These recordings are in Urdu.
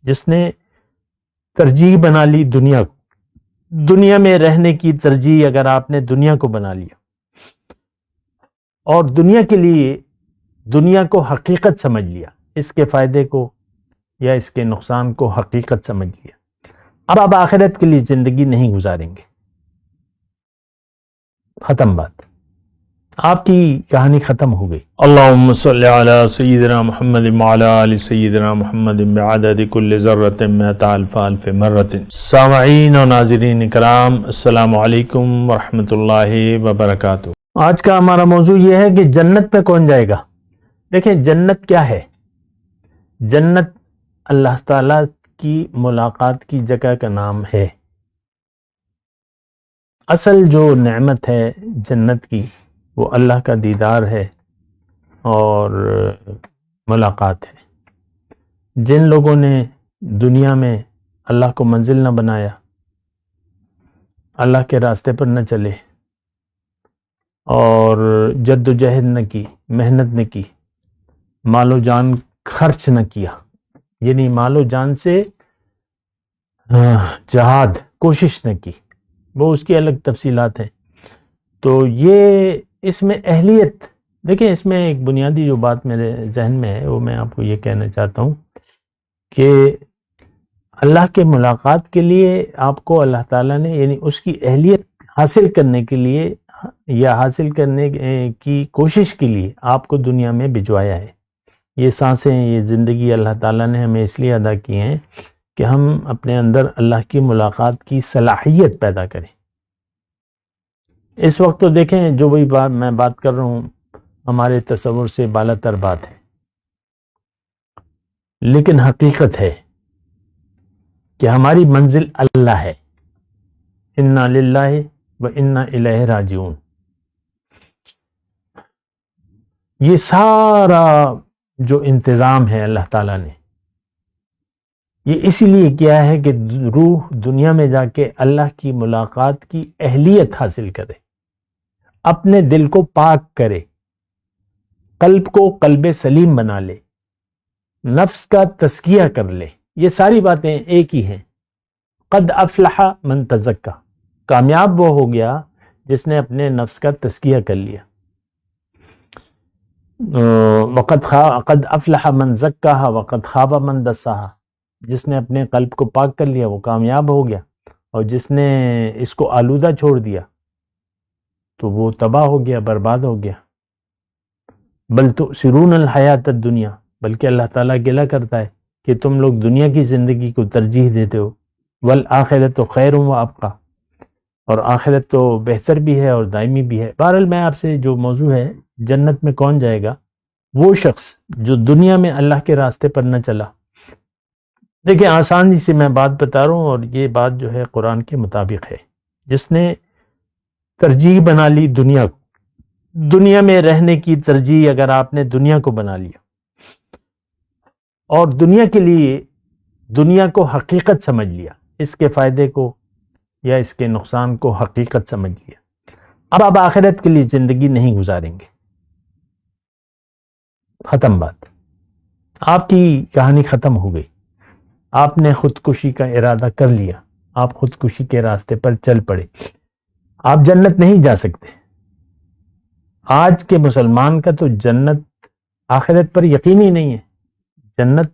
جس نے ترجیح بنا لی دنیا کو، دنیا میں رہنے کی ترجیح اگر آپ نے دنیا کو بنا لیا اور دنیا کے لیے دنیا کو حقیقت سمجھ لیا، اس کے فائدے کو یا اس کے نقصان کو حقیقت سمجھ لیا، اب آپ آخرت کے لیے زندگی نہیں گزاریں گے، ختم بات، آپ کی کہانی ختم ہو گئی۔ اللہم صلی علی سیدنا محمد وعلی آل سیدنا محمد بعدد کل ذرۃ مئۃ الف الف مرۃ۔ سامعین و ناظرین کرام، السلام علیکم ورحمۃ اللہ وبرکاتہ۔ آج کا ہمارا موضوع یہ ہے کہ جنت میں کون جائے گا۔ دیکھیں جنت کیا ہے؟ جنت اللہ تعالیٰ کی ملاقات کی جگہ کا نام ہے۔ اصل جو نعمت ہے جنت کی وہ اللہ کا دیدار ہے اور ملاقات ہے۔ جن لوگوں نے دنیا میں اللہ کو منزل نہ بنایا، اللہ کے راستے پر نہ چلے اور جد و جہد نہ کی، محنت نہ کی، مال و جان خرچ نہ کیا، یعنی مال و جان سے جہاد کوشش نہ کی، وہ اس کی الگ تفصیلات ہیں۔ تو یہ اس میں اہلیت، دیکھیں اس میں ایک بنیادی جو بات میرے ذہن میں ہے وہ میں آپ کو یہ کہنا چاہتا ہوں کہ اللہ کے ملاقات کے لیے آپ کو اللہ تعالیٰ نے یعنی اس کی اہلیت حاصل کرنے کے لیے یا حاصل کرنے کی کوشش کے لیے آپ کو دنیا میں بھجوایا ہے۔ یہ سانسیں، یہ زندگی اللہ تعالیٰ نے ہمیں اس لیے عطا کی ہیں کہ ہم اپنے اندر اللہ کی ملاقات کی صلاحیت پیدا کریں۔ اس وقت تو دیکھیں جو وہی بات میں بات کر رہا ہوں ہمارے تصور سے بالا تر بات ہے، لیکن حقیقت ہے کہ ہماری منزل اللہ ہے۔ انا للہ و انا الیہ راجعون۔ یہ سارا جو انتظام ہے اللہ تعالیٰ نے یہ اسی لیے کیا ہے کہ روح دنیا میں جا کے اللہ کی ملاقات کی اہلیت حاصل کرے، اپنے دل کو پاک کرے، قلب کو قلب سلیم بنا لے، نفس کا تزکیہ کر لے۔ یہ ساری باتیں ایک ہی ہیں۔ قد افلح من تزکا، کامیاب وہ ہو گیا جس نے اپنے نفس کا تزکیہ کر لیا۔ قد افلح من زکاہا وقد خاب من دساہا، جس نے اپنے قلب کو پاک کر لیا وہ کامیاب ہو گیا، اور جس نے اس کو آلودہ چھوڑ دیا تو وہ تباہ ہو گیا، برباد ہو گیا۔ بل تؤثرون الحیات الدنیا، بلکہ اللہ تعالیٰ گلہ کرتا ہے کہ تم لوگ دنیا کی زندگی کو ترجیح دیتے ہو، والآخرۃ خیر وابقیٰ، اور آخرت تو بہتر بھی ہے اور دائمی بھی ہے۔ بہرحال میں آپ سے جو موضوع ہے جنت میں کون جائے گا، وہ شخص جو دنیا میں اللہ کے راستے پر نہ چلا۔ دیکھیں آسانی سے میں بات بتا رہا ہوں اور یہ بات جو ہے قرآن کے مطابق ہے۔ جس نے ترجیح بنا لی دنیا کو، دنیا میں رہنے کی ترجیح اگر آپ نے دنیا کو بنا لیا اور دنیا کے لیے دنیا کو حقیقت سمجھ لیا، اس کے فائدے کو یا اس کے نقصان کو حقیقت سمجھ لیا، اب آپ آخرت کے لیے زندگی نہیں گزاریں گے، ختم بات، آپ کی کہانی ختم ہو گئی۔ آپ نے خودکشی کا ارادہ کر لیا، آپ خودکشی کے راستے پر چل پڑے، آپ جنت نہیں جا سکتے۔ آج کے مسلمان کا تو جنت آخرت پر یقین ہی نہیں ہے۔ جنت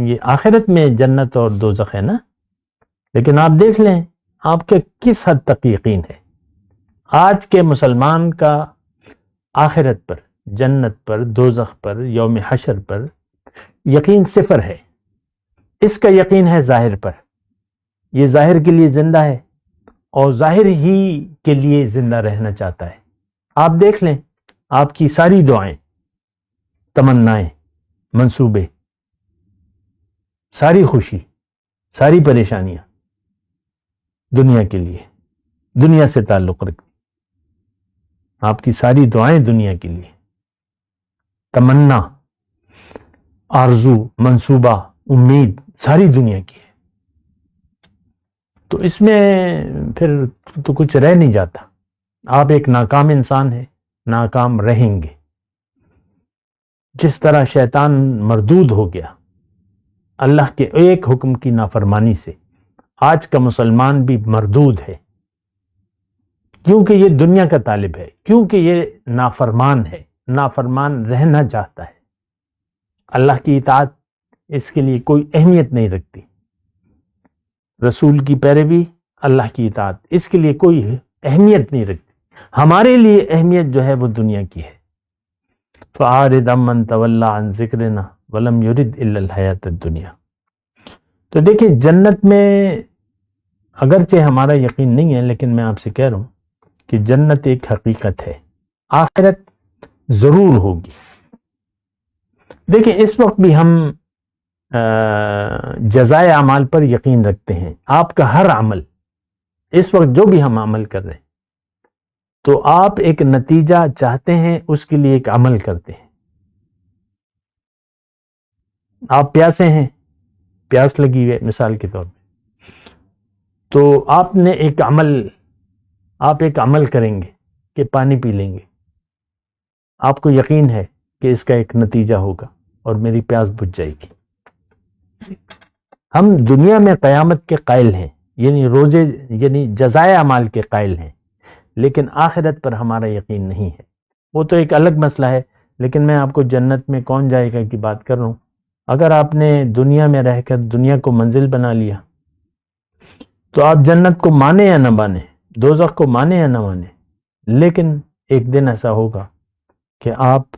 یہ آخرت میں جنت اور دوزخ ہے نا، لیکن آپ دیکھ لیں آپ کے کس حد تک یقین ہے۔ آج کے مسلمان کا آخرت پر، جنت پر، دوزخ پر، یوم حشر پر یقین صفر ہے۔ اس کا یقین ہے ظاہر پر، یہ ظاہر کے لیے زندہ ہے اور ظاہر ہی کے لیے زندہ رہنا چاہتا ہے۔ آپ دیکھ لیں آپ کی ساری دعائیں، تمنائیں، منصوبے، ساری خوشی، ساری پریشانیاں دنیا کے لیے، دنیا سے تعلق رکھتی، آپ کی ساری دعائیں دنیا کے لیے، تمنا، آرزو، منصوبہ، امید ساری دنیا کی ہے۔ تو اس میں پھر تو کچھ رہ نہیں جاتا، آپ ایک ناکام انسان ہیں، ناکام رہیں گے۔ جس طرح شیطان مردود ہو گیا اللہ کے ایک حکم کی نافرمانی سے آج کا مسلمان بھی مردود ہے، کیونکہ یہ دنیا کا طالب ہے، کیونکہ یہ نافرمان ہے، نافرمان رہنا چاہتا ہے۔ اللہ کی اطاعت اس کے لیے کوئی اہمیت نہیں رکھتی، رسول کی پیروی، اللہ کی اطاعت اس کے لیے کوئی اہمیت نہیں رکھتی۔ ہمارے لیے اہمیت جو ہے وہ دنیا کی ہے۔ فَأَعْرِضْ عَمَّنْ تَوَلَّىٰ عَنْ ذِكْرِنَا وَلَمْ يُرِدْ إِلَّا الْحَيَاةَ الدُّنْيَا۔ تو دیکھیں، جنت میں اگرچہ ہمارا یقین نہیں ہے، لیکن میں آپ سے کہہ رہا ہوں کہ جنت ایک حقیقت ہے، آخرت ضرور ہوگی۔ دیکھیں، اس وقت بھی ہم جزائے اعمال پر یقین رکھتے ہیں۔ آپ کا ہر عمل، اس وقت جو بھی ہم عمل کر رہے ہیں، تو آپ ایک نتیجہ چاہتے ہیں، اس کے لیے ایک عمل کرتے ہیں۔ آپ پیاسے ہیں، پیاس لگی ہوئی ہے مثال کے طور پہ، تو آپ ایک عمل کریں گے کہ پانی پی لیں گے۔ آپ کو یقین ہے کہ اس کا ایک نتیجہ ہوگا اور میری پیاس بجھ جائے گی۔ ہم دنیا میں قیامت کے قائل ہیں، یعنی جزائے اعمال کے قائل ہیں، لیکن آخرت پر ہمارا یقین نہیں ہے۔ وہ تو ایک الگ مسئلہ ہے، لیکن میں آپ کو جنت میں کون جائے گا کی بات کر رہا ہوں۔ اگر آپ نے دنیا میں رہ کر دنیا کو منزل بنا لیا، تو آپ جنت کو مانے یا نہ مانے، دوزخ کو مانے یا نہ مانے، لیکن ایک دن ایسا ہوگا کہ آپ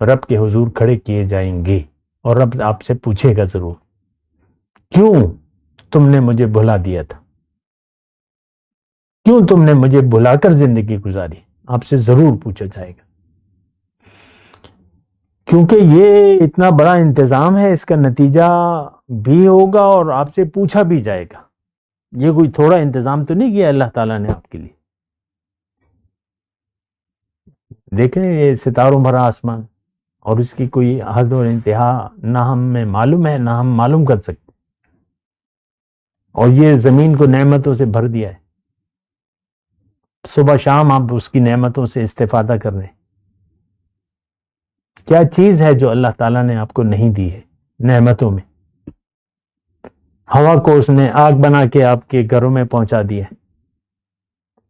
رب کے حضور کھڑے کیے جائیں گے، اور رب آپ سے پوچھے گا ضرور، کیوں تم نے مجھے بھلا دیا تھا، کیوں تم نے مجھے بھلا کر زندگی گزاری؟ آپ سے ضرور پوچھا جائے گا، کیونکہ یہ اتنا بڑا انتظام ہے، اس کا نتیجہ بھی ہوگا اور آپ سے پوچھا بھی جائے گا۔ یہ کوئی تھوڑا انتظام تو نہیں کیا اللہ تعالیٰ نے آپ کے لیے۔ دیکھیں، یہ ستاروں بھرا آسمان، اور اس کی کوئی حد اور انتہا نہ ہمیں معلوم ہے، نہ ہم معلوم کر سکتے، اور یہ زمین کو نعمتوں سے بھر دیا ہے۔ صبح شام آپ اس کی نعمتوں سے استفادہ کر رہے ہیں۔ کیا چیز ہے جو اللہ تعالیٰ نے آپ کو نہیں دی ہے نعمتوں میں؟ ہوا کو اس نے آگ بنا کے آپ کے گھروں میں پہنچا دیا ہے۔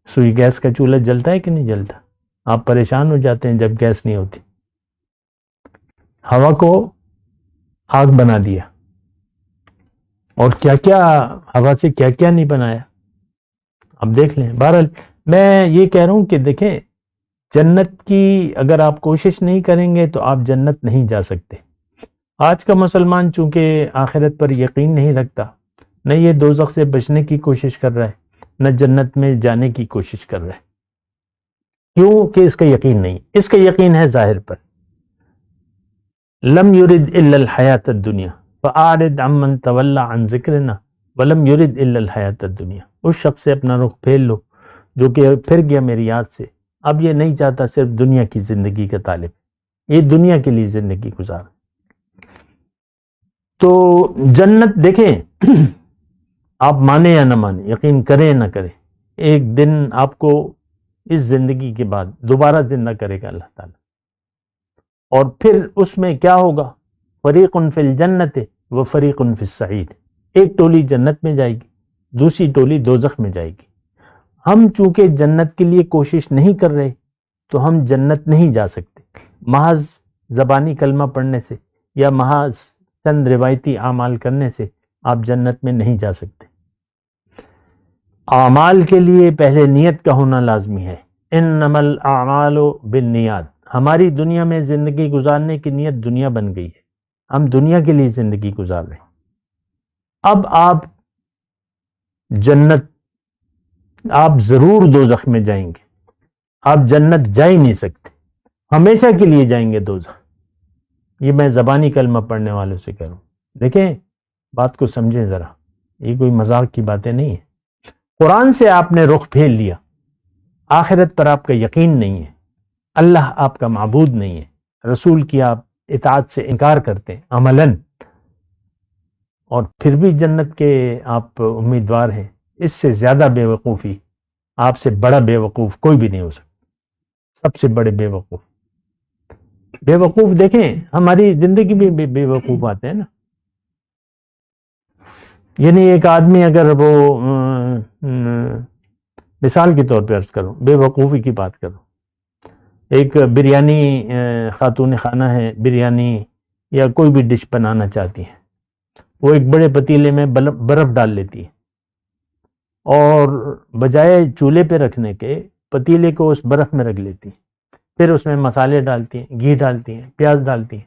سوئی گیس کا چولہا جلتا ہے کہ نہیں جلتا؟ آپ پریشان ہو جاتے ہیں جب گیس نہیں ہوتی۔ ہوا کو آگ بنا دیا، اور کیا کیا ہوا سے کیا کیا نہیں بنایا، اب دیکھ لیں۔ بہرحال میں یہ کہہ رہا ہوں کہ دیکھیں، جنت کی اگر آپ کوشش نہیں کریں گے تو آپ جنت نہیں جا سکتے۔ آج کا مسلمان چونکہ آخرت پر یقین نہیں رکھتا، نہ یہ دوزخ سے بچنے کی کوشش کر رہا ہے، نہ جنت میں جانے کی کوشش کر رہا ہے، کیونکہ اس کا یقین نہیں۔ اس کا یقین ہے ظاہر پر۔ لم یرد الا الحیات الدنیا فاعرض عمن تولى عن ذکرنا ولم یرد الا الحیات الدنیا۔ اس شخص سے اپنا رخ پھیر لو جو کہ پھر گیا میری یاد سے، اب یہ نہیں چاہتا، صرف دنیا کی زندگی کا طالب، یہ دنیا کے لیے زندگی گزار۔ تو جنت دیکھیں، آپ مانے یا نہ مانے، یقین کریں یا نہ کریں، ایک دن آپ کو اس زندگی کے بعد دوبارہ زندہ کرے گا اللہ تعالیٰ، اور پھر اس میں کیا ہوگا؟ فریق فی الجنت و فریق فی السعیر۔ ایک ٹولی جنت میں جائے گی، دوسری ٹولی دوزخ میں جائے گی۔ ہم چونکہ جنت کے لیے کوشش نہیں کر رہے، تو ہم جنت نہیں جا سکتے۔ محض زبانی کلمہ پڑھنے سے یا محض چند روایتی اعمال کرنے سے آپ جنت میں نہیں جا سکتے۔ اعمال کے لیے پہلے نیت کا ہونا لازمی ہے۔ انما الاعمال بالنیات۔ ہماری دنیا میں زندگی گزارنے کی نیت دنیا بن گئی ہے، ہم دنیا کے لیے زندگی گزار رہے ہیں۔ اب آپ ضرور دوزخ میں جائیں گے، آپ جنت جا ہی نہیں سکتے، ہمیشہ کے لیے جائیں گے دوزخ۔ یہ میں زبانی کلمہ پڑھنے والوں سے کہہ رہا ہوں۔ دیکھیں، بات کو سمجھیں ذرا، یہ کوئی مذاق کی باتیں نہیں ہیں۔ قرآن سے آپ نے رخ پھیر لیا، آخرت پر آپ کا یقین نہیں ہے، اللہ آپ کا معبود نہیں ہے، رسول کی آپ اطاعت سے انکار کرتے ہیں عملاً، اور پھر بھی جنت کے آپ امیدوار ہیں۔ اس سے زیادہ بے وقوفی، آپ سے بڑا بے وقوف کوئی بھی نہیں ہو سکتا۔ سب سے بڑے بے وقوف دیکھیں، ہماری زندگی میں بے وقوف آتے ہیں نا۔ یعنی ایک آدمی اگر وہ مثال کے طور پہ عرض کروں، بے وقوفی کی بات کروں، ایک بریانی خاتون خانہ ہے، بریانی یا کوئی بھی ڈش بنانا چاہتی ہیں، وہ ایک بڑے پتیلے میں برف ڈال لیتی ہے، اور بجائے چولہے پہ رکھنے کے پتیلے کو اس برف میں رکھ لیتی ہے، پھر اس میں مسالے ڈالتی ہیں، گھی ڈالتی ہیں، پیاز ڈالتی ہیں۔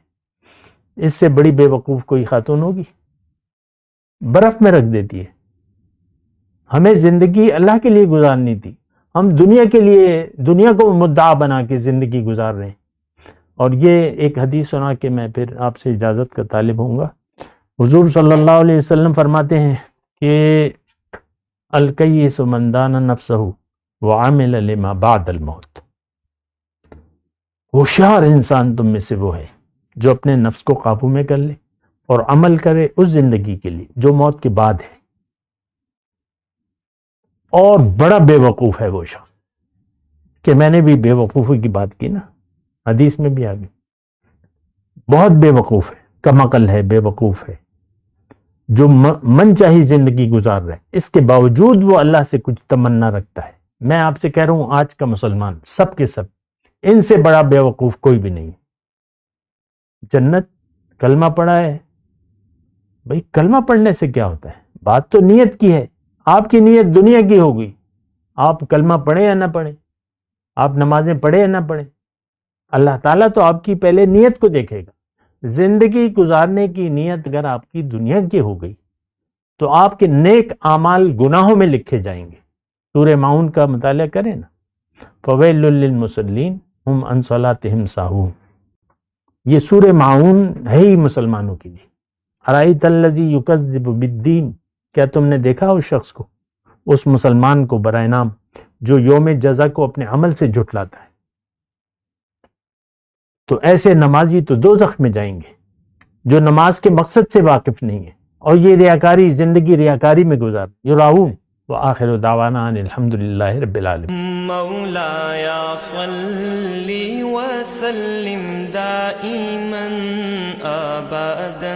اس سے بڑی بے وقوف کوئی خاتون ہوگی؟ برف میں رکھ دیتی ہے۔ ہمیں زندگی اللہ کے لیے گزارنی تھی، ہم دنیا کے لیے، دنیا کو مدعا بنا کے زندگی گزار رہے ہیں۔ اور یہ ایک حدیث سنا کے میں پھر آپ سے اجازت کا طالب ہوں گا۔ حضور صلی اللہ علیہ وسلم فرماتے ہیں کہ الکیس من دان نفسہ وعمل لما بعد الموت، ہوشیار انسان تم میں سے وہ ہے جو اپنے نفس کو قابو میں کر لے اور عمل کرے اس زندگی کے لیے جو موت کے بعد ہے۔ اور بڑا بے وقوف ہے وہ شخص، کہ میں نے بھی بے وقوفی کی بات کی نا، حدیث میں بھی آگئی، بہت بے وقوف ہے، کم عقل ہے، بے وقوف ہے، جو من چاہی زندگی گزار رہے، اس کے باوجود وہ اللہ سے کچھ تمنا رکھتا ہے۔ میں آپ سے کہہ رہا ہوں آج کا مسلمان سب کے سب، ان سے بڑا بے وقوف کوئی بھی نہیں۔ جنت، کلمہ پڑھا ہے، بھئی کلمہ پڑھنے سے کیا ہوتا ہے؟ بات تو نیت کی ہے۔ آپ کی نیت دنیا کی ہو گئی، آپ کلمہ پڑھیں یا نہ پڑھیں، آپ نمازیں پڑھیں یا نہ پڑھیں، اللہ تعالیٰ تو آپ کی پہلے نیت کو دیکھے گا۔ زندگی گزارنے کی نیت اگر آپ کی دنیا کی ہو گئی تو آپ کے نیک اعمال گناہوں میں لکھے جائیں گے۔ سورہ ماؤن کا مطالعہ کریں نا، فویل للمصلین ہم عن صلاتہم ساہون، یہ سورہ ماؤن ہے ہی مسلمانوں کے لیے۔ ارائیت الذی یکذب بالدین، کیا تم نے دیکھا اس شخص کو، اس مسلمان کو برائے نام جو یوم جزا کو اپنے عمل سے جھٹلاتا ہے؟ تو ایسے نمازی تو دوزخ میں جائیں گے جو نماز کے مقصد سے واقف نہیں ہے، اور یہ ریاکاری، زندگی ریاکاری میں گزار یراؤن۔ وآخر دعوانا ان الحمدللہ رب العالمین۔ مولاي صل وسلم دائما ابدا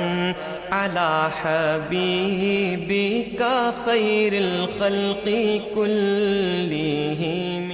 على حبيبك خير الخلق كلهم